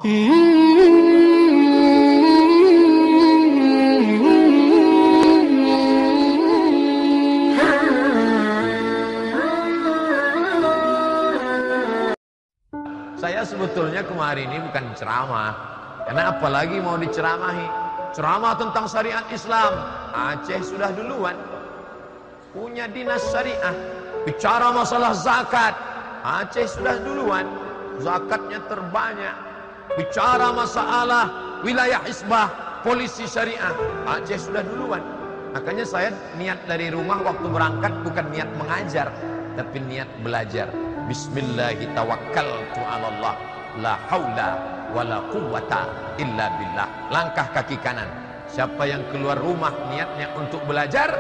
Saya sebetulnya kemarin ini bukan ceramah, karena apalagi mau diceramahi. Ceramah tentang syariat Islam, Aceh sudah duluan punya dinas syariah. Bicara masalah zakat, Aceh sudah duluan, zakatnya terbanyak. Bicara masalah wilayah hisbah, polisi syariah, Aceh sudah duluan. Makanya saya niat dari rumah waktu berangkat bukan niat mengajar, tapi niat belajar. Bismillahirrahmanirrahim. La haula wala quwwata illa billah. Langkah kaki kanan. Siapa yang keluar rumah niatnya untuk belajar,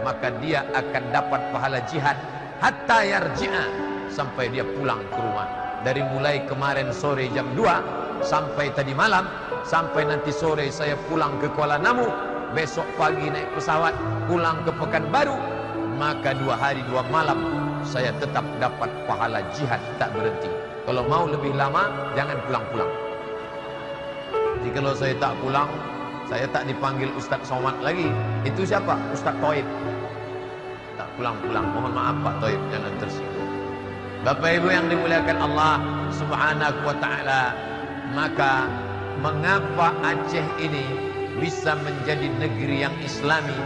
maka dia akan dapat pahala jihad hatta yarji'a, sampai dia pulang ke rumah. Dari mulai kemarin sore jam 2 sampai tadi malam, sampai nanti sore saya pulang ke Kuala Namu, besok pagi naik pesawat pulang ke Pekanbaru, maka 2 hari 2 malam saya tetap dapat pahala jihad tak berhenti. Kalau mau lebih lama, jangan pulang-pulang. Jadi kalau saya tak pulang, saya tak dipanggil Ustaz Somad lagi. Itu siapa? Ustaz Toib. Tak pulang-pulang. Mohon maaf Pak Toib, jangan tersinggung. Bapak Ibu yang dimuliakan Allah Subhanahu wa ta'ala, maka mengapa Aceh ini bisa menjadi negeri yang Islami?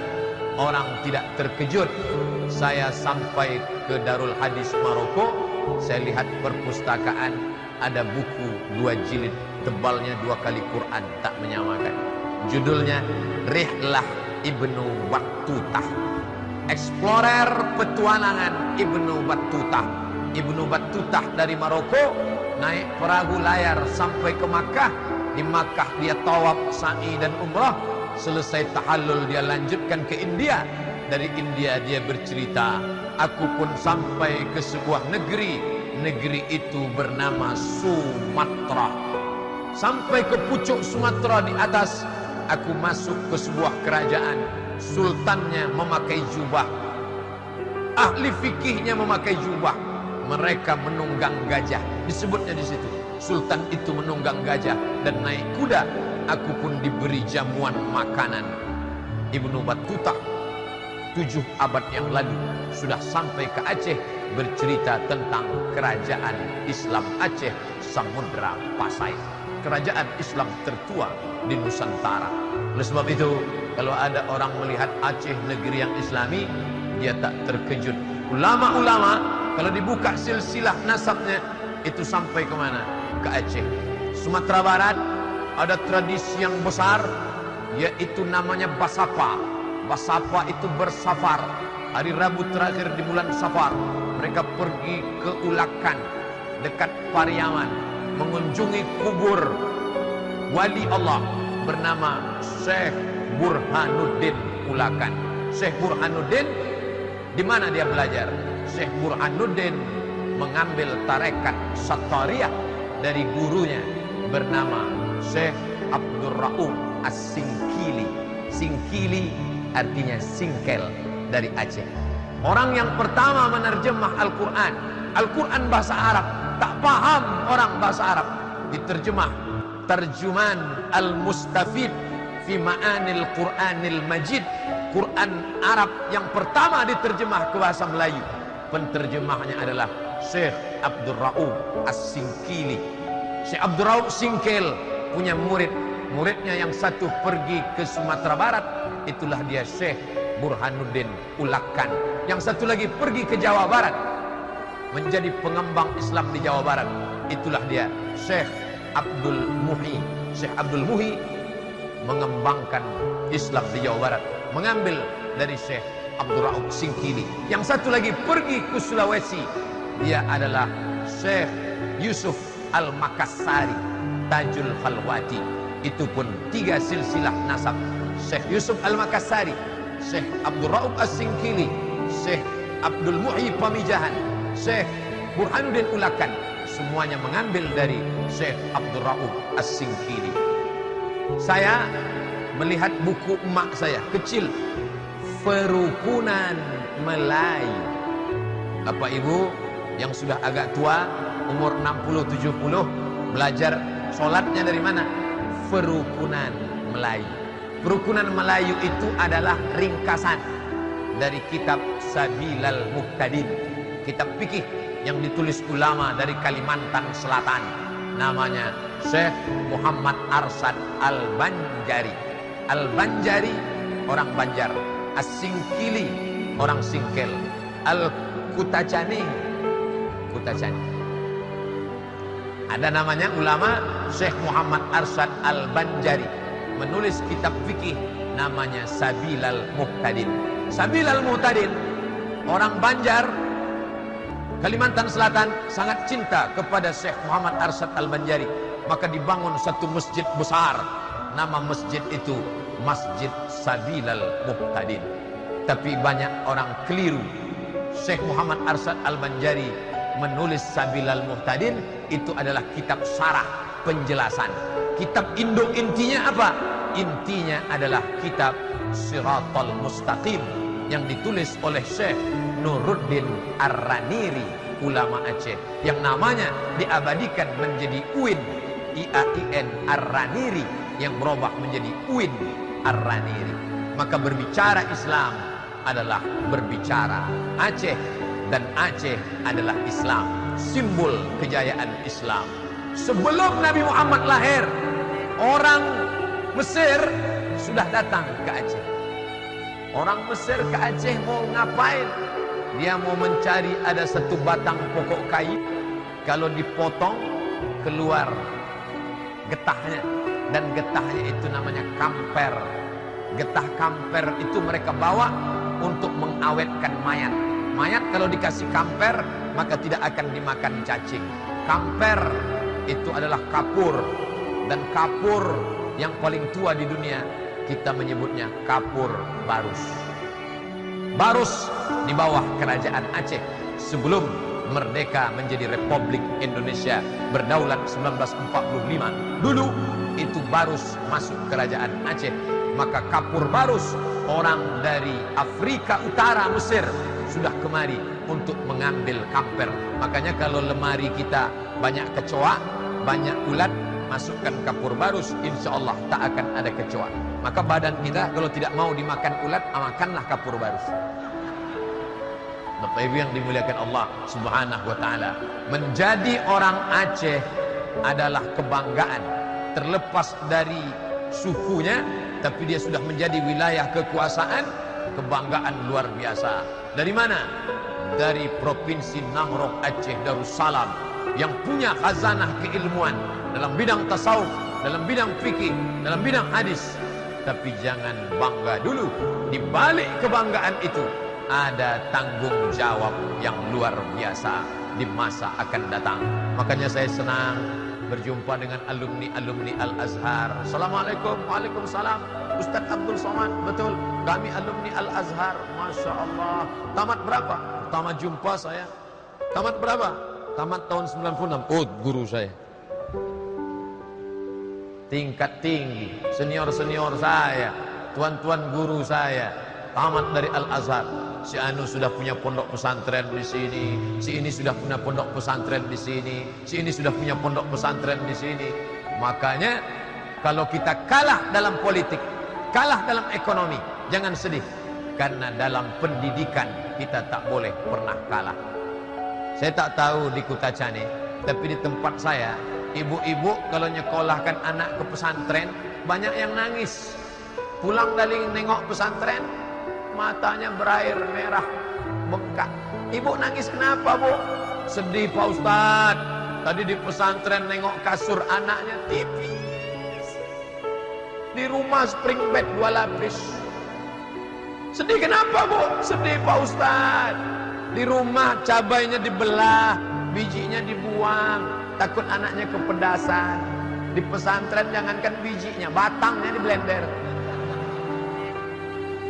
Orang tidak terkejut. Saya sampai ke Darul Hadis Maroko, saya lihat perpustakaan, ada buku 2 jilid, tebalnya 2 kali Quran, tak menyamakan. Judulnya Rihlah Ibnu Battutah, Explorer Petualangan Ibnu Battutah. Ibnu Battutah dari Maroko naik perahu layar sampai ke Makkah. Di Makkah dia tawaf, sa'i dan umrah. Selesai tahallul dia lanjutkan ke India. Dari India dia bercerita, aku pun sampai ke sebuah negeri. Negeri itu bernama Sumatra. Sampai ke pucuk Sumatera di atas, aku masuk ke sebuah kerajaan. Sultannya memakai jubah, ahli fikihnya memakai jubah. Mereka menunggang gajah, disebutnya di situ. Sultan itu menunggang gajah dan naik kuda. Aku pun diberi jamuan makanan. Ibnu Battutah 7 abad yang lalu sudah sampai ke Aceh, bercerita tentang kerajaan Islam Aceh Samudra Pasai, kerajaan Islam tertua di Nusantara. Oleh sebab itu, kalau ada orang melihat Aceh negeri yang Islami, dia tak terkejut. Ulama-ulama kalau dibuka silsilah nasabnya, itu sampai ke mana? Ke Aceh. Sumatera Barat ada tradisi yang besar, yaitu namanya Basapa. Basapa itu bersafar. Hari Rabu terakhir di bulan Safar, mereka pergi ke Ulakan dekat Pariaman, mengunjungi kubur wali Allah bernama Syekh Burhanuddin Ulakan. Syekh Burhanuddin, di mana dia belajar? Syekh Burhanuddin mengambil tarekat Sattariyah dari gurunya bernama Syekh Abdul Rauf As-Singkili. Singkili artinya singkel dari Aceh. Orang yang pertama menerjemah Al-Quran. Al-Quran bahasa Arab, tak paham orang bahasa Arab. Diterjemah Terjuman Al-Mustafid fi Ma'anil Quranil Majid. Quran Arab yang pertama diterjemah ke bahasa Melayu. Penterjemahnya adalah Syekh Abdul Rauf As-Singkili. Syekh Abdul Rauf Singkel punya murid. Muridnya yang satu pergi ke Sumatera Barat, itulah dia Syekh Burhanuddin Ulakan. Yang satu lagi pergi ke Jawa Barat, menjadi pengembang Islam di Jawa Barat, itulah dia Syekh Abdul Muhi. Syekh Abdul Muhi mengembangkan Islam di Jawa Barat, mengambil dari Syekh Abdul Rauf Singkili. Yang satu lagi pergi ke Sulawesi, dia adalah Syekh Yusuf Al-Makassari Tajul Khalwati. Itu pun 3 silsilah nasab. Syekh Yusuf Al-Makassari, Syekh Abdul Rauf As-Singkili, Syekh Abdul Muhi Pamijahan, Syekh Burhanuddin Ulakan. Semuanya mengambil dari Syekh Abdul Rauf As-Singkili. Saya melihat buku emak saya kecil, Perukunan Melayu. Bapak Ibu yang sudah agak tua, umur 60-70, belajar Sholatnya dari mana? Perukunan Melayu. Perukunan Melayu itu adalah ringkasan dari kitab Sabilal Muhtadin, kitab fikih yang ditulis ulama dari Kalimantan Selatan, namanya Syekh Muhammad Arsyad Al-Banjari. Al-Banjari orang Banjar, As-Singkili orang Singkel, Al-Kutacani Kutacani. Ada namanya ulama Syekh Muhammad Arsyad Al-Banjari menulis kitab fikih namanya Sabilal Muhtadin. Sabilal Muhtadin orang Banjar Kalimantan Selatan sangat cinta kepada Syekh Muhammad Arsyad Al-Banjari, maka dibangun satu masjid besar. Nama masjid itu Masjid Sabilal Muhtadin. Tapi banyak orang keliru. Syekh Muhammad Arsyad Al-Banjari menulis Sabilal Muhtadin itu adalah kitab syarah, penjelasan. Kitab induk intinya apa? Intinya adalah kitab Siratal Mustaqim yang ditulis oleh Syekh Nuruddin Ar-Raniri, ulama Aceh, yang namanya diabadikan menjadi UIN, IAIN Ar-Raniri, yang berubah menjadi UIN Ar-Raniri. Maka berbicara Islam adalah berbicara Aceh, dan Aceh adalah Islam, simbol kejayaan Islam. Sebelum Nabi Muhammad lahir, orang Mesir sudah datang ke Aceh. Orang Mesir ke Aceh mau ngapain? Dia mau mencari ada satu batang pokok kayu, kalau dipotong keluar getahnya, dan getahnya itu namanya kamper. Getah kamper itu mereka bawa untuk mengawetkan mayat. Mayat kalau dikasih kamper maka tidak akan dimakan cacing. Kamper itu adalah kapur, dan kapur yang paling tua di dunia kita menyebutnya kapur barus. Barus di bawah kerajaan Aceh sebelum merdeka menjadi Republik Indonesia berdaulat 1945. Dulu itu barus masuk kerajaan Aceh. Maka kapur barus orang dari Afrika Utara, Mesir, sudah kemari untuk mengambil kamper. Makanya kalau lemari kita banyak kecoa, banyak ulat, masukkan kapur barus, insya Allah tak akan ada kecoa. Maka badan kita kalau tidak mau dimakan ulat, makanlah kapur barus. Bapak Ibu yang dimuliakan Allah Subhanahu wa taala, menjadi orang Aceh adalah kebanggaan. Terlepas dari sukunya, tapi dia sudah menjadi wilayah kekuasaan, kebanggaan luar biasa. Dari mana? Dari Provinsi Namrok Aceh Darussalam, yang punya khazanah keilmuan dalam bidang tasawuf, dalam bidang fikih, dalam bidang hadis. Tapi jangan bangga dulu. Di balik kebanggaan itu ada tanggung jawab yang luar biasa di masa akan datang. Makanya saya senang berjumpa dengan alumni Al-Azhar. Assalamualaikum. Waalaikumsalam. Ustaz Abdul Somad. Betul, kami alumni Al-Azhar. Masya Allah. Tamat berapa? Pertama jumpa saya. Tamat berapa? Tamat tahun 96. Oh, guru saya tingkat tinggi, senior-senior saya, tuan-tuan guru saya tamat dari Al-Azhar. Si anu sudah punya pondok pesantren di sini, si ini sudah punya pondok pesantren di sini, si ini sudah punya pondok pesantren di sini. Makanya kalau kita kalah dalam politik, kalah dalam ekonomi, jangan sedih, karena dalam pendidikan kita tak boleh pernah kalah. Saya tak tahu di Kutacani, tapi di tempat saya, ibu-ibu kalau nyekolahkan anak ke pesantren, banyak yang nangis. Pulang dari nengok pesantren, matanya berair merah, bengkak. Ibu nangis kenapa, Bu? Sedih, Pak Ustadz. Tadi di pesantren nengok kasur anaknya tipis, di rumah spring bed 2 lapis. Sedih kenapa, Bu? Sedih, Pak Ustadz. Di rumah cabainya dibelah, bijinya dibuang, takut anaknya kepedasan. Di pesantren jangankan bijinya, batangnya di blender.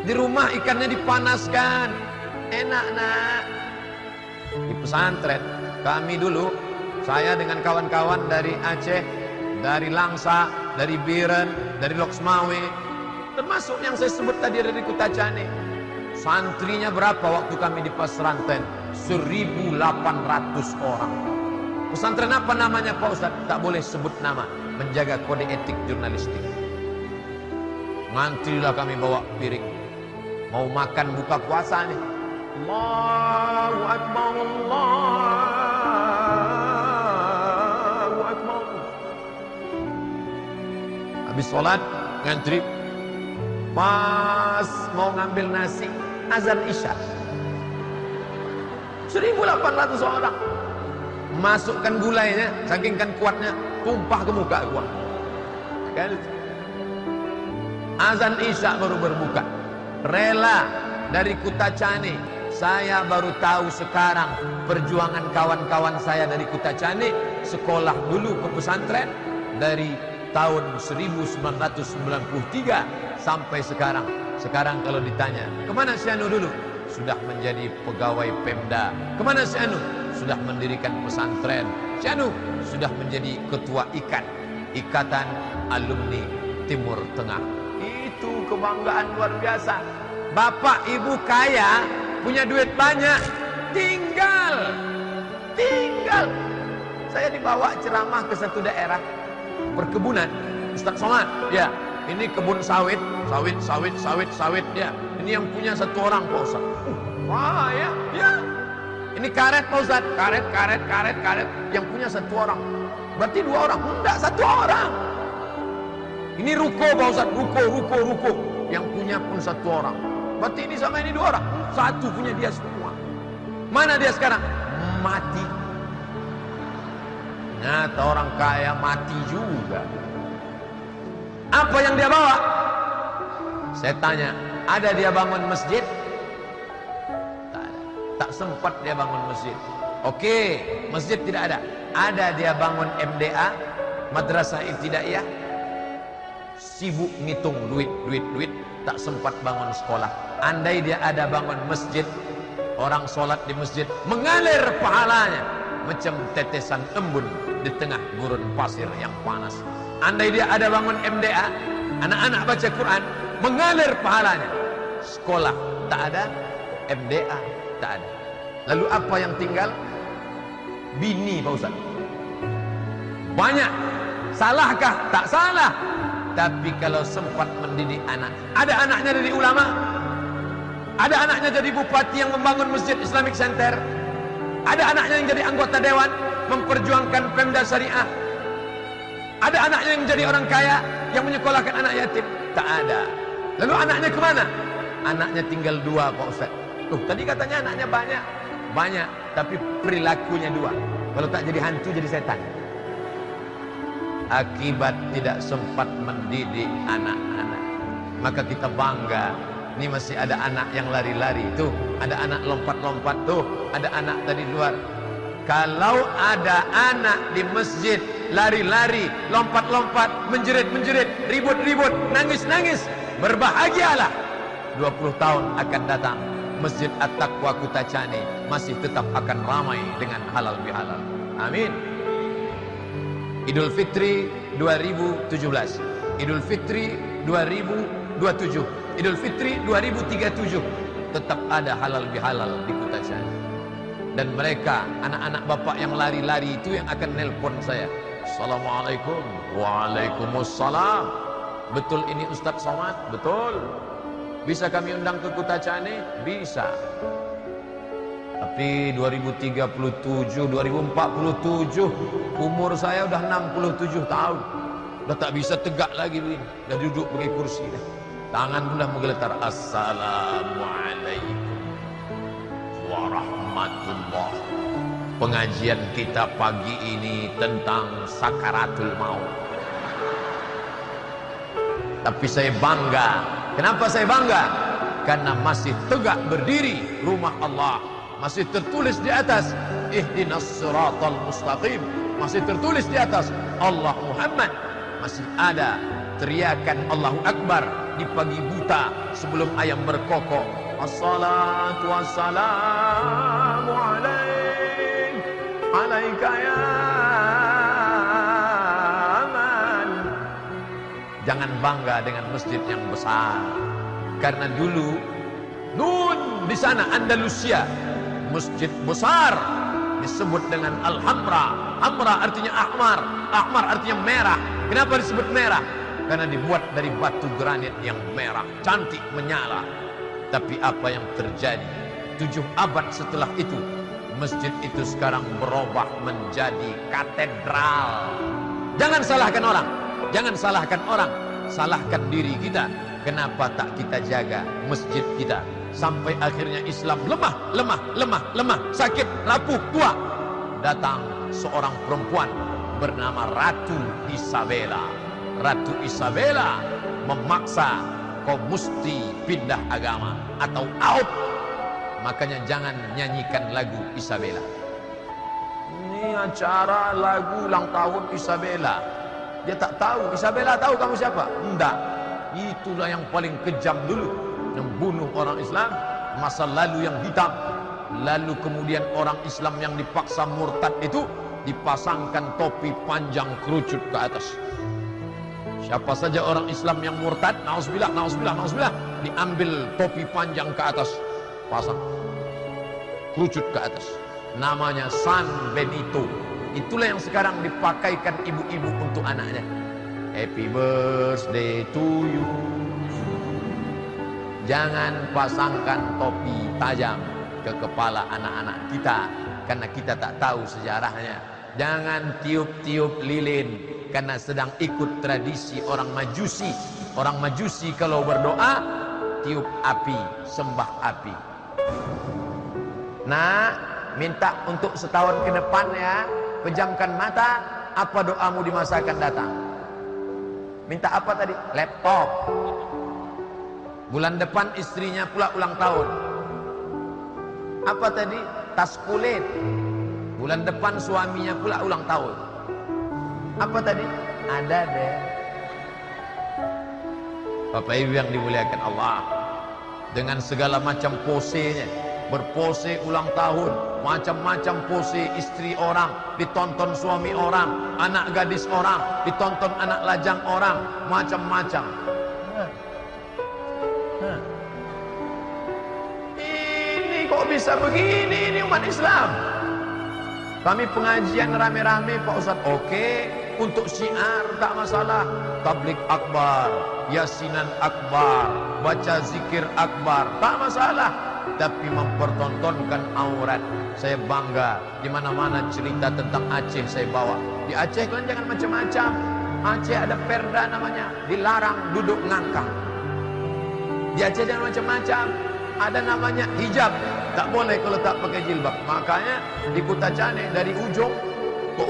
Di rumah ikannya dipanaskan, enak nak. Di pesantren kami dulu, saya dengan kawan-kawan dari Aceh, dari Langsa, dari Biren, dari Loksmawe, termasuk yang saya sebut tadi dari Kutacani. Santrinya berapa waktu kami di pesantren? 1.800 orang. Pesantren apa namanya Pak Ustadz? Tak boleh sebut nama, menjaga kode etik jurnalistik. Ngantrilah kami bawa piring, mau makan buka puasa nih. Allahu Akbar, Allahu Akbar. Habis sholat ngantri, pas mau ngambil nasi, azan isya. 1.800 orang. Masukkan gulainya, saking kan kuatnya, tumpah ke muka gua. Azan isya baru berbuka. Rela dari Kutacani. Saya baru tahu sekarang perjuangan kawan-kawan saya dari Kutacani sekolah dulu ke pesantren dari tahun 1993 sampai sekarang. Sekarang kalau ditanya, kemana si Anu dulu? Sudah menjadi pegawai Pemda. Kemana si Anu? Sudah mendirikan pesantren. Si Anu sudah menjadi ketua Ikatan Alumni Timur Tengah. Itu kebanggaan luar biasa. Bapak ibu kaya, punya duit banyak, tinggal. Saya dibawa ceramah ke satu daerah perkebunan. Ustaz Somad, ya, ini kebun sawit ya. Ini yang punya satu orang Pak Ustaz. Wah ya. Ini karet Pak Ustaz, karet. Yang punya satu orang. Berarti 2 orang? Enggak, 1 orang. Ini ruko Pak Ustaz, ruko. Yang punya pun 1 orang. Berarti ini sama ini 2 orang. 1 punya dia semua. Mana dia sekarang? Mati. Nyata orang kaya mati juga. Apa yang dia bawa? Saya tanya, ada dia bangun masjid? Tak ada. Tak sempat dia bangun masjid. Oke, masjid tidak ada. Ada dia bangun MDA, Madrasah Ibtidaiyah. Sibuk ngitung duit. Tak sempat bangun sekolah. Andai dia ada bangun masjid, orang sholat di masjid, mengalir pahalanya macam tetesan embun di tengah gurun pasir yang panas. Andai dia ada bangun MDA, anak-anak baca Quran, mengalir pahalanya. Sekolah tak ada, MDA tak ada. Lalu apa yang tinggal? Bini Pak Ustaz. Banyak. Salahkah? Tak salah. Tapi kalau sempat mendidik anak, ada anaknya jadi ulama, ada anaknya jadi bupati yang membangun masjid Islamic Center, ada anaknya yang jadi anggota dewan memperjuangkan Pemda Syariah, ada anaknya yang menjadi orang kaya yang menyekolahkan anak yatim. Tak ada. Lalu anaknya kemana? Anaknya tinggal 2 Pak Ustaz. Tadi katanya anaknya banyak, tapi perilakunya 2. Kalau tak jadi hantu jadi setan. Akibat tidak sempat mendidik anak-anak. Maka kita bangga. Ini masih ada anak yang lari-lari. Tuh, ada anak lompat-lompat. Tuh, ada anak tadi luar. Kalau ada anak di masjid lari-lari, lompat-lompat, menjerit-menjerit, ribut-ribut, nangis-nangis, berbahagialah. 20 tahun akan datang, Masjid At-Taqwa Kutacani masih tetap akan ramai dengan halal bihalal. Amin. Idul Fitri 2017, Idul Fitri 2027, Idul Fitri 2037 tetap ada halal bihalal di Kutacani. Dan mereka, anak-anak bapak yang lari-lari itu yang akan nelpon saya. Assalamualaikum. Waalaikumsalam. Betul ini Ustaz Somad? Betul. Bisa kami undang ke Kutacani? Bisa. Tapi 2037, 2047 umur saya udah 67 tahun. Udah tak bisa tegak lagi begini. Udah duduk pakai kursi dah. Tangan pun dah menggeletar. Assalamualaikum warahmatullah. Pengajian kita pagi ini tentang sakaratul maut. Tapi saya bangga. Kenapa saya bangga? Karena masih tegak berdiri rumah Allah. Masih tertulis di atas ihdinas siratal mustaqim. Masih tertulis di atas Allah Muhammad. Masih ada teriakan Allahu Akbar di pagi buta sebelum ayam berkokok. Assalatu wassalamu alaika ya aman. Jangan bangga dengan masjid yang besar. Karena dulu di sana Andalusia, masjid besar disebut dengan Al-Hamra. Hamra artinya ahmar. Ahmar artinya merah. Kenapa disebut merah? Karena dibuat dari batu granit yang merah, cantik, menyala. Tapi apa yang terjadi? 7 abad setelah itu, masjid itu sekarang berubah menjadi katedral. Jangan salahkan orang. Jangan salahkan orang. Salahkan diri kita. Kenapa tak kita jaga masjid kita? Sampai akhirnya Islam lemah, sakit, rapuh, tua. Datang seorang perempuan bernama Ratu Isabella. Ratu Isabella memaksa kau mesti pindah agama atau out. Makanya jangan nyanyikan lagu Isabella. Ini acara lagu ulang tahun Isabella. Dia tak tahu. Isabella tahu kamu siapa? Enggak. Itulah yang paling kejam dulu, membunuh orang Islam, masa lalu yang hitam. Lalu kemudian orang Islam yang dipaksa murtad itu dipasangkan topi panjang kerucut ke atas. Siapa saja orang Islam yang murtad, nauzubillah, diambil topi panjang ke atas, pasang kerucut ke atas. Namanya San Benito. Itulah yang sekarang dipakaikan ibu-ibu untuk anaknya. Happy birthday to you. Jangan pasangkan topi tajam ke kepala anak-anak kita, karena kita tak tahu sejarahnya. Jangan tiup-tiup lilin, karena sedang ikut tradisi orang Majusi. Orang Majusi kalau berdoa tiup api, sembah api. Nah, minta untuk setahun ke depan ya, pejamkan mata. Apa doamu di masa akan datang? Minta apa tadi? Laptop. Bulan depan istrinya pula ulang tahun. Apa tadi? Tas kulit. Bulan depan suaminya pula ulang tahun. Apa tadi? Ada deh. Bapak Ibu yang dimuliakan Allah, dengan segala macam posenya, berpose ulang tahun, macam-macam pose istri orang, ditonton suami orang, anak gadis orang, ditonton anak lajang orang, macam-macam. Ini kok bisa begini, ini umat Islam. Kami pengajian rame-rame Pak Ustaz, oke. Untuk syiar tak masalah. Tablik akbar, yasinan akbar, baca zikir akbar, tak masalah. Tapi mempertontonkan aurat, saya bangga. Di mana-mana cerita tentang Aceh saya bawa. Di Aceh kan jangan macam-macam. Aceh ada perda namanya, dilarang duduk ngangkang. Di Aceh jangan macam-macam. Ada namanya hijab, tak boleh kalau tak pakai jilbab. Makanya di Kutacane dari ujung ke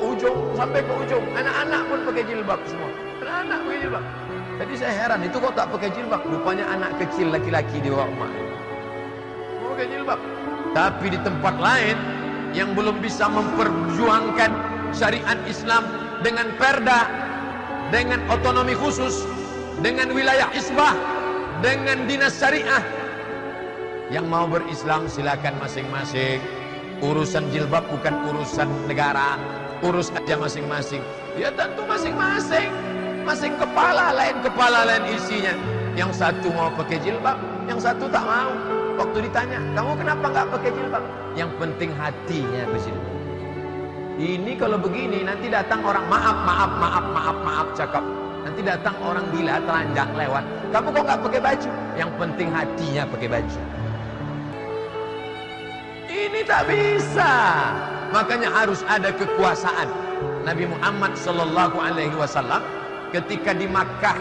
ujung sampai ke ujung, anak-anak pun pakai jilbab semua. Anak-anak pakai jilbab. Jadi saya heran, itu kok tak pakai jilbab? Rupanya anak kecil laki-laki di bawah emak. Pakai jilbab. Tapi di tempat lain yang belum bisa memperjuangkan syariat Islam dengan perda, dengan otonomi khusus, dengan wilayah isbah, dengan dinas syariah, yang mau berislam silakan masing-masing. Urusan jilbab bukan urusan negara, urus aja masing-masing. Ya tentu masing-masing, masing kepala lain isinya. Yang satu mau pakai jilbab, yang satu tak mau. Waktu ditanya, kamu kenapa nggak pakai jilbab? Yang penting hatinya bersih. Ini kalau begini nanti datang orang maaf cakap. Nanti datang orang gila telanjang lewat. Kamu kok nggak pakai baju? Yang penting hatinya pakai baju. Ini tak bisa. Makanya harus ada kekuasaan. Nabi Muhammad sallallahu alaihi wasallam ketika di Makkah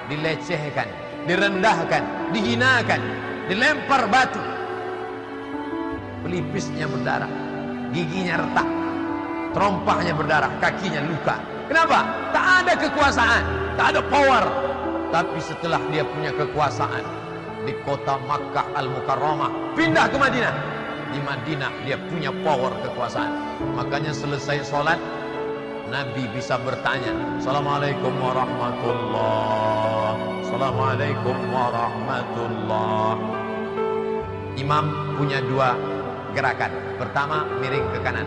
dilecehkan, direndahkan, dihinakan, dilempar batu. Pelipisnya berdarah, giginya retak, terompahnya berdarah, kakinya luka. Kenapa? Tak ada kekuasaan, tak ada power. Tapi setelah dia punya kekuasaan di kota Makkah Al-Mukarramah, pindah ke Madinah. Di Madinah dia punya power kekuasaan. Makanya selesai sholat Nabi bisa bertanya, Assalamualaikum warahmatullahi, Assalamualaikum warahmatullahi. Imam punya dua gerakan. Pertama, miring ke kanan.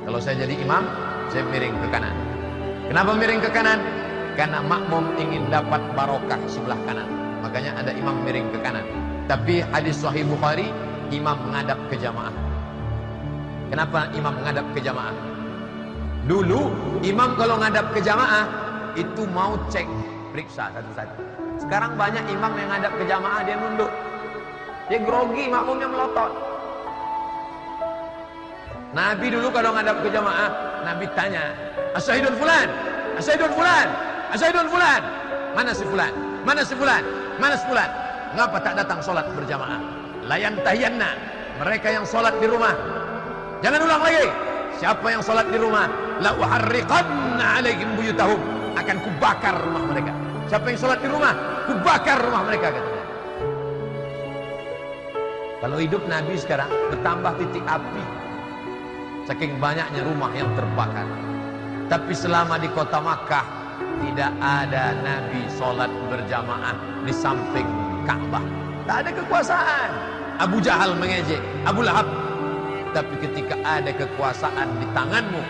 Kalau saya jadi imam, saya miring ke kanan. Kenapa miring ke kanan? Karena makmum ingin dapat barokah sebelah kanan. Makanya ada imam miring ke kanan. Tapi hadis Sahih Bukhari, imam menghadap ke jamaah. Kenapa imam menghadap ke jamaah? Dulu imam kalau ngadap ke jamaah itu mau cek, periksa satu-satu. Sekarang banyak imam yang ngadap ke jamaah dia nunduk. Dia grogi, makmumnya melotot. Nabi dulu kalau ngadap ke jamaah, Nabi tanya, "Asyhadun fulan, asyhadun fulan, asyhadun fulan." Mana si fulan? Mana si fulan? Mana si fulan? Ngapa tak datang sholat berjamaah? Layan tahiyanna, mereka yang sholat di rumah. Jangan ulang lagi. Siapa yang sholat di rumah, la uharriqanna alaihim buyutahum, akan kubakar rumah mereka. Siapa yang sholat di rumah, kubakar rumah mereka, katanya. Kalau hidup Nabi sekarang bertambah titik api, saking banyaknya rumah yang terbakar. Tapi selama di kota Makkah tidak ada Nabi sholat berjamaah di samping Ka'bah. Tak ada kekuasaan. Abu Jahal mengejek, Abu Lahab. Tapi ketika ada kekuasaan di tanganmu,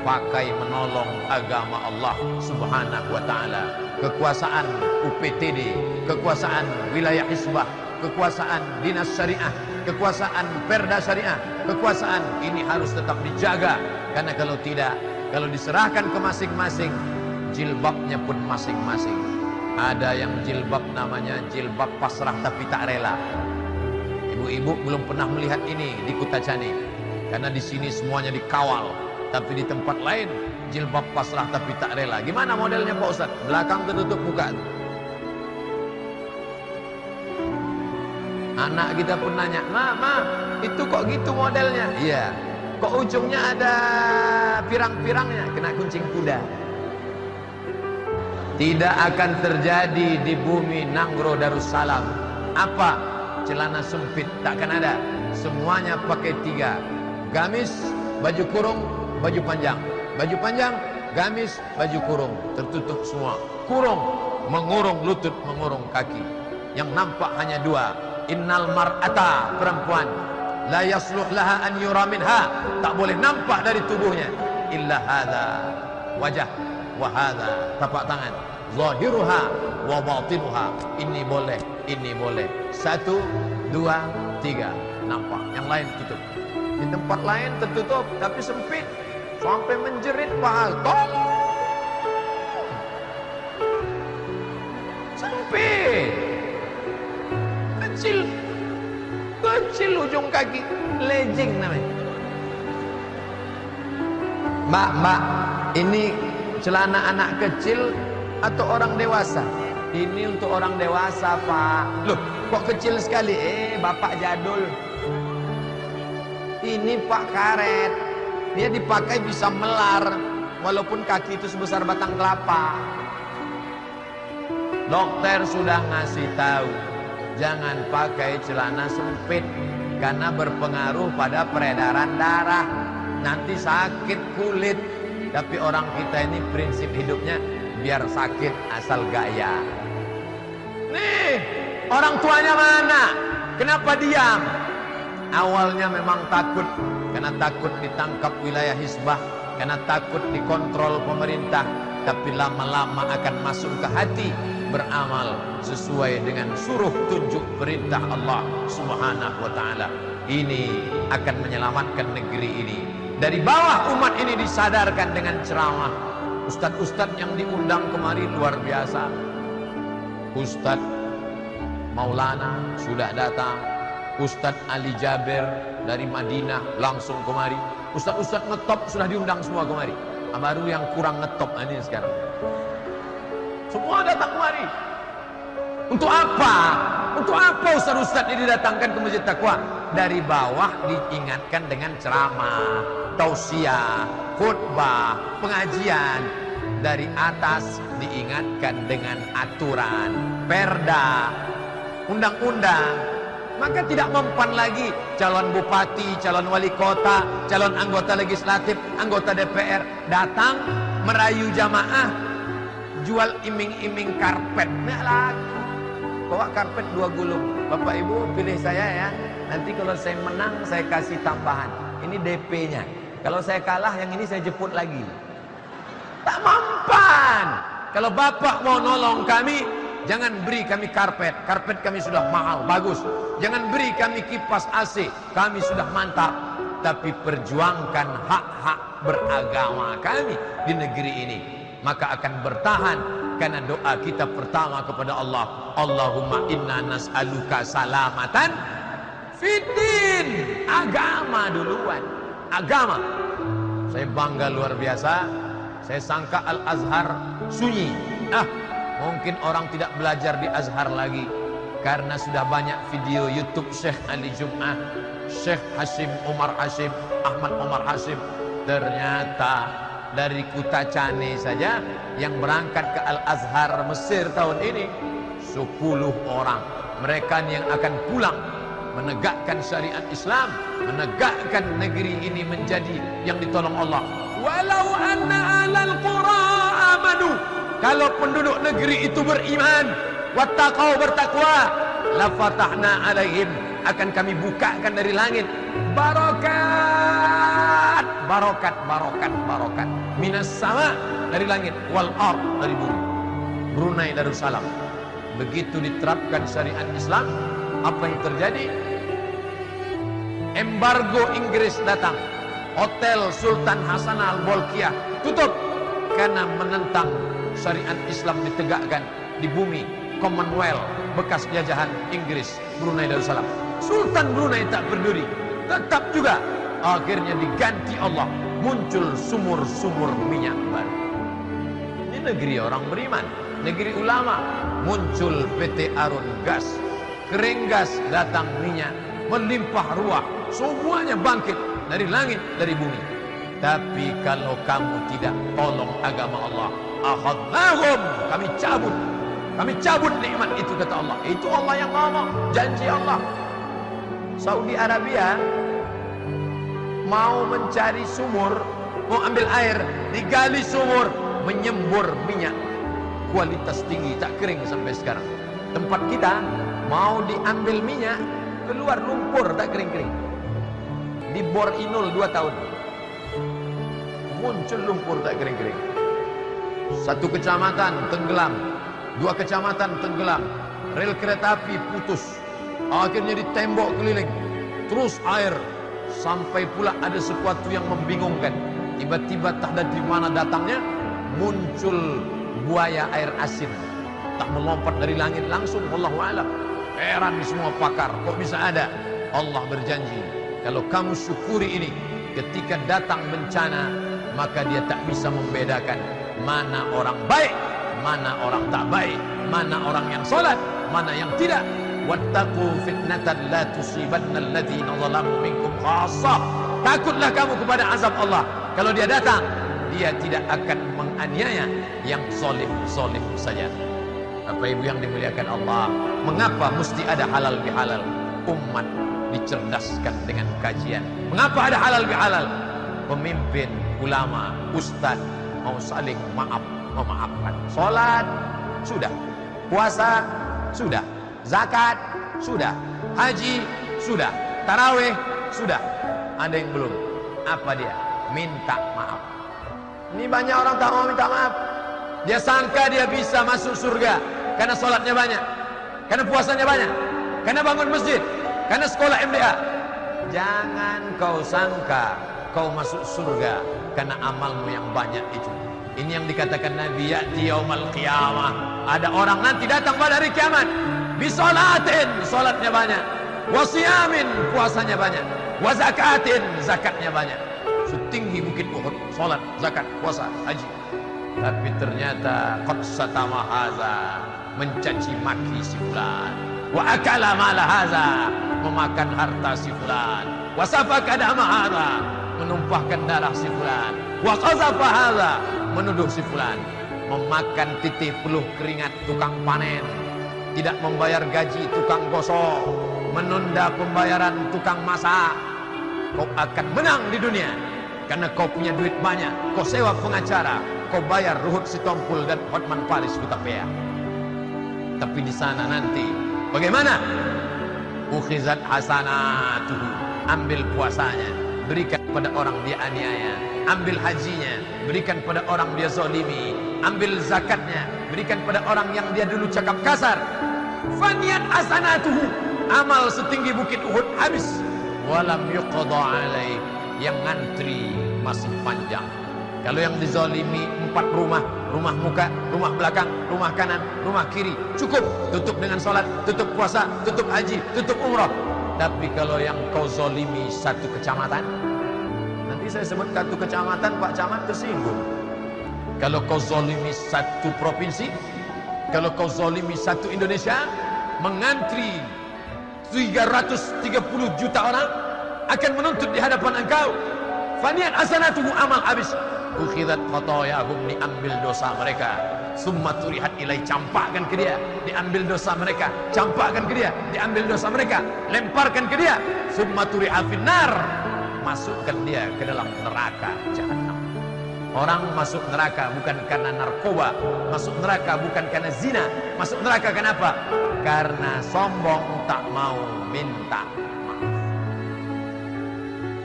pakai menolong agama Allah subhanahu wa ta'ala. Kekuasaan UPTD, kekuasaan wilayah Hizbah, kekuasaan dinas syariah, kekuasaan perda syariah, kekuasaan ini harus tetap dijaga. Karena kalau tidak, kalau diserahkan ke masing-masing, jilbabnya pun masing-masing. Ada yang jilbab namanya jilbab pasrah tapi tak rela. Ibu-ibu belum pernah melihat ini di Kutacani, karena di sini semuanya dikawal. Tapi di tempat lain jilbab pasrah tapi tak rela. Gimana modelnya Pak Ustaz? Belakang tertutup muka. Anak kita pun nanya, Ma, itu kok gitu modelnya? Iya. Kok ujungnya ada pirang-pirangnya? Kena kuncing kuda. Tidak akan terjadi di bumi Nangro Darussalam. Apa? Celana sempit, takkan ada. Semuanya pakai 3. Gamis, baju kurung, baju panjang. Baju panjang, gamis, baju kurung. Tertutup semua. Kurung, mengurung lutut, mengurung kaki. Yang nampak hanya 2. Innal mar'ata, perempuan, la yasluh laha an yura minha, tak boleh nampak dari tubuhnya illa hadha wajah wa hadha tapak tangan, zahiruha wa batinuha, ini boleh, ini boleh. 1, 2, 3 nampak, yang lain tutup. Di tempat lain tertutup tapi sempit sampai menjerit paha. Sempit, kecil, kecil ujung kaki, legging namanya. Mbak, ini celana anak kecil atau orang dewasa? Ini untuk orang dewasa, Pak. Loh, kok kecil sekali? Bapak jadul. Ini Pak karet. Dia dipakai bisa melar, walaupun kaki itu sebesar batang kelapa. Dokter sudah ngasih tahu, jangan pakai celana sempit karena berpengaruh pada peredaran darah. Nanti sakit kulit. Tapi orang kita ini prinsip hidupnya biar sakit asal gaya. Nih, orang tuanya mana? Kenapa diam? Awalnya memang takut, karena takut ditangkap wilayah Hizbah, karena takut dikontrol pemerintah. Tapi lama-lama akan masuk ke hati, beramal sesuai dengan suruh tunjuk perintah Allah subhanahu wa ta'ala. Ini akan menyelamatkan negeri ini. Dari bawah umat ini disadarkan dengan ceramah. Ustadz-ustadz yang diundang kemari luar biasa. Ustadz Maulana sudah datang, Ustadz Ali Jaber dari Madinah langsung kemari. Ustadz-ustadz ngetop sudah diundang semua kemari. Baru yang kurang ngetop ini sekarang. Semua datang kemari. Untuk apa? Untuk apa ustadz-ustadz ini didatangkan ke Masjid Taqwa? Dari bawah diingatkan dengan ceramah, tausiah, khutbah, pengajian. Dari atas diingatkan dengan aturan, perda, undang-undang. Maka tidak mempan lagi calon bupati, calon wali kota, calon anggota legislatif, anggota DPR datang merayu jamaah, jual iming-iming karpet. Nggak lagi. Bawa karpet 2 gulung. Bapak Ibu pilih saya ya. Nanti kalau saya menang saya kasih tambahan. Ini DP-nya. Kalau saya kalah yang ini saya jemput lagi. Tak mempan. Kalau Bapak mau nolong kami, jangan beri kami karpet. Karpet kami sudah mahal, bagus. Jangan beri kami kipas AC, kami sudah mantap. tapi perjuangkan hak-hak beragama kami di negeri ini, maka akan bertahan. Karena doa kita pertama kepada Allah, Allahumma inna nas'aluka salamatan fiddin. Agama duluan, agama. Saya bangga luar biasa. Saya sangka Al-Azhar sunyi. Mungkin orang tidak belajar di Azhar lagi karena sudah banyak video YouTube Syekh Ali Jum'ah, Syekh Hashim Umar Hashim, Ahmad Umar Hashim. Ternyata dari Kutacane saja yang berangkat ke Al-Azhar Mesir tahun ini 10 orang. Mereka yang akan pulang menegakkan syariat Islam, menegakkan negeri ini menjadi yang ditolong Allah. Walau anna alal qura amanu, kalau penduduk negeri itu beriman, wattaqau, bertakwa, la fatahna alaihim, akan kami bukakan dari langit barokat, barokat, barokat, barokat minas sama, dari langit, wal ard, dari bumi. Brunei Darussalam. Begitu diterapkan syariat Islam, apa yang terjadi? Embargo Inggris datang. Hotel Sultan Hasan Al-Bolkiah tutup karena menentang syariat Islam ditegakkan di bumi Commonwealth bekas jajahan Inggris, Brunei Darussalam. Sultan Brunei tak peduli, tetap juga. Akhirnya diganti Allah, muncul sumur-sumur minyak baru. Ini negeri orang beriman, negeri ulama. Muncul PT Arun Gas, kering gas, datang minyak, melimpah ruah, semuanya bangkit dari langit, dari bumi. Tapi kalau kamu tidak tolong agama Allah, akhadnahum, kami cabut nikmat itu, kata Allah. Itu Allah yang ngomong, janji Allah. Saudi Arabia mau mencari sumur, mau ambil air, digali sumur, menyembur minyak kualitas tinggi, tak kering sampai sekarang. Tempat kita mau diambil minyak, keluar lumpur, tak kering-kering. Dibor Inul 2 tahun, muncul lumpur tak kering-kering. 1 kecamatan tenggelam, 2 kecamatan tenggelam, rel kereta api putus, akhirnya ditembok keliling, terus air. Sampai pula ada sesuatu yang membingungkan. Tiba-tiba tak ada di mana datangnya, muncul buaya air asin, tak melompat dari langit langsung. Wallahu a'lam. Heran semua pakar, kok bisa ada? Allah berjanji, kalau kamu syukuri ini, ketika datang bencana, maka dia tak bisa membedakan mana orang baik, mana orang tak baik, mana orang yang salat, mana yang tidak. Wattaqu fitnatan la tusibanna alladhina zalamu minkum khassah. Takutlah kamu kepada azab Allah. Kalau dia datang, dia tidak akan menganiaya yang zalim saja. Bapak Ibu yang dimuliakan Allah, mengapa mesti ada halal bihalal? Umat dicerdaskan dengan kajian. Mengapa ada halal bihalal? Pemimpin, ulama, ustaz mau saling memaafkan. Salat sudah, puasa sudah, zakat sudah, haji sudah, tarawih sudah. Ada yang belum. Apa dia? Minta maaf. Ini banyak orang tak mau minta maaf. Dia sangka dia bisa masuk surga karena sholatnya banyak, karena puasanya banyak, karena bangun masjid, karena sekolah MDA. Jangan kau sangka kau masuk surga karena amalmu yang banyak itu. Ini yang dikatakan Nabi, ya'ti yaumal qiyamah, ada orang nanti datang pada hari kiamat, bisolatin, solatnya banyak, wasiyamin, puasanya banyak, wazakatin, zakatnya banyak, setinggi bukit Uhud, solat, zakat, puasa, haji. Tapi ternyata qad satama haza, mencaci maki si fulan, wa akala mala haza, memakan harta si fulan, wa safaka dama haza, menumpahkan darah si fulan, wa qazafa haza, menuduh si fulan, memakan titik peluh keringat tukang panen, tidak membayar gaji tukang gosok, menunda pembayaran tukang masak. Kau akan menang di dunia karena kau punya duit banyak, kau sewa pengacara, kau bayar Ruhut Sitompul dan Hotman Paris Hutapea. Tapi di sana nanti bagaimana? Ukhizat hasanatuhu, ambil puasanya, berikan pada orang dia aniaya, ambil hajinya, berikan pada orang dia zalimi, ambil zakatnya, berikan pada orang yang dia dulu cakap kasar. Faniyat hasanatuhu, amal setinggi bukit Uhud habis. walam yuqda alaih, yang ngantri masih panjang. Kalau yang dizalimi 4 rumah, rumah muka, rumah belakang, rumah kanan, rumah kiri, cukup, tutup dengan sholat, tutup puasa, tutup haji, tutup umrah. Tapi kalau yang kau zalimi 1 kecamatan, nanti saya sebut 1 kecamatan, Pak Camat tersinggung. Kalau kau zalimi 1 provinsi, kalau kau zalimi 1 Indonesia, mengantri 330 juta orang akan menuntut di hadapan engkau. Faniat hasanatuhu, amal habis. Ukhidat khotoyahum, diambil dosa mereka. Summa turihat ilai, campakkan ke dia, diambil dosa mereka. Campakkan ke dia, diambil dosa mereka. Lemparkan ke dia. Summa turihat finnar, masukkan dia ke dalam neraka jahanam. Orang masuk neraka bukan karena narkoba, masuk neraka bukan karena zina, masuk neraka kenapa? Karena sombong, tak mau minta maaf.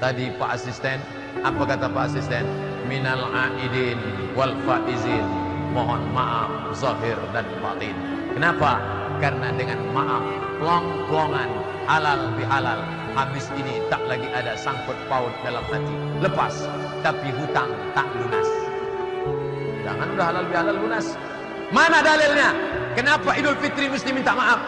Tadi Pak Asisten, apa kata Pak Asisten? Minal aidin wal faizin, mohon maaf zahir dan batin. Kenapa? Karena dengan maaf, plong-plongan, halal bihalal, habis ini tak lagi ada sangkut paut dalam hati, lepas. Tapi hutang tak lunas. Jangan udah halal bihalal lunas. Mana dalilnya? Kenapa Idul Fitri mesti minta maaf?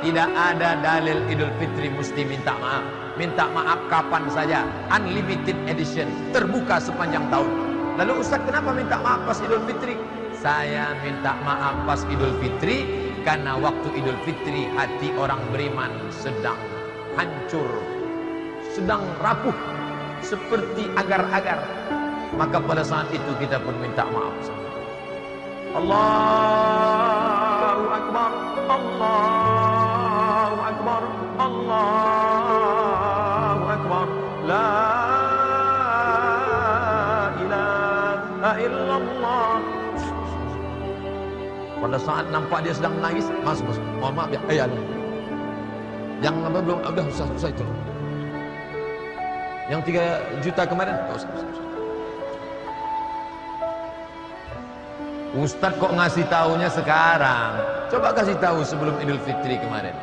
Tidak ada dalil Idul Fitri mesti minta maaf. Minta maaf kapan saja, unlimited edition, terbuka sepanjang tahun. Lalu Ustaz, kenapa minta maaf pas Idul Fitri? Saya minta maaf pas Idul Fitri karena waktu Idul Fitri hati orang beriman sedang hancur, sedang rapuh, seperti agar-agar. Maka pada saat itu kita pun minta maaf. Allahu Akbar, Allahu Akbar, Allahu Akbar, la ilaha illallah. Pada saat nampak dia sedang menangis, masuk, mohon maaf ya, yang belum, udah usah itu. Yang 3 juta kemarin, Ustadz kok ngasih tahunya sekarang? Coba kasih tahu sebelum Idul Fitri kemarin.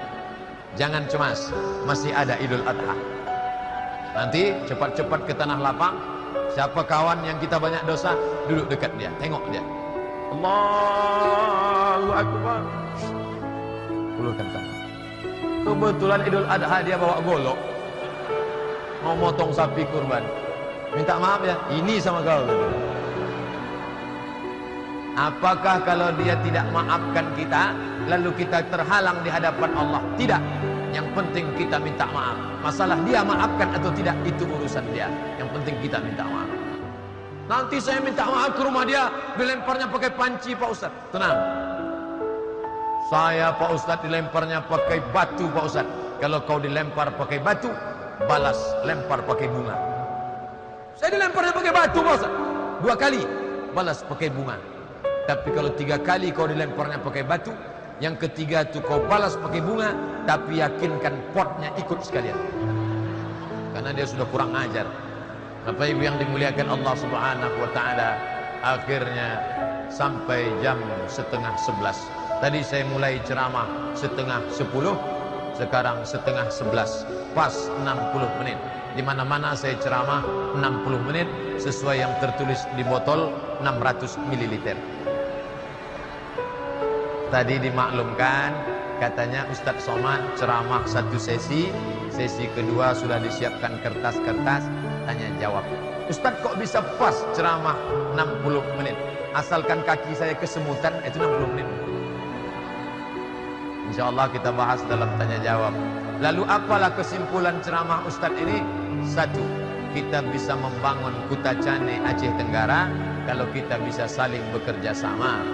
Jangan cemas, masih ada Idul Adha. Nanti cepat-cepat ke tanah lapang. Siapa kawan yang kita banyak dosa, duduk dekat dia, tengok dia. Allahu Akbar. Ulurkan tangan. Kebetulan Idul Adha dia bawa golok, mau motong sapi kurban. Minta maaf ya, ini sama kau. Apakah kalau dia tidak maafkan kita, lalu kita terhalang di hadapan Allah? Tidak. Yang penting kita minta maaf. Masalah dia maafkan atau tidak, itu urusan dia. Yang penting kita minta maaf. Nanti saya minta maaf ke rumah dia, dilemparnya pakai panci Pak Ustaz. Tenang. Saya Pak Ustaz dilemparnya pakai batu Pak Ustaz. Kalau kau dilempar pakai batu, balas lempar pakai bunga. Saya dilemparnya pakai batu Pak Ustaz 2 kali, balas pakai bunga. Tapi kalau 3 kali kau dilemparnya pakai batu, yang ketiga tu kau balas pakai bunga, tapi yakinkan potnya ikut sekalian. Karena dia sudah kurang ajar. Bapak Ibu yang dimuliakan Allah Subhanahu wa taala, akhirnya sampai jam 10:30. Tadi saya mulai ceramah 10:30, sekarang 10:30. Pas 60 menit. Di mana-mana saya ceramah 60 menit sesuai yang tertulis di botol 600 ml. Tadi dimaklumkan, katanya Ustadz Somad ceramah 1 sesi, sesi kedua sudah disiapkan kertas-kertas tanya jawab. Ustadz kok bisa pas ceramah 60 menit? Asalkan kaki saya kesemutan, itu 60 menit. Insya Allah kita bahas dalam tanya jawab. Lalu apalah kesimpulan ceramah Ustadz ini? 1. Kita bisa membangun Kutacane Aceh Tenggara kalau kita bisa saling bekerja sama.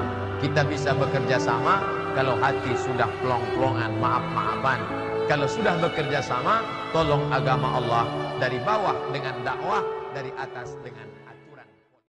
Kita bisa bekerja sama kalau hati sudah plong-plongan, maaf-maafan. Kalau sudah bekerja sama, tolong agama Allah dari bawah dengan dakwah, dari atas dengan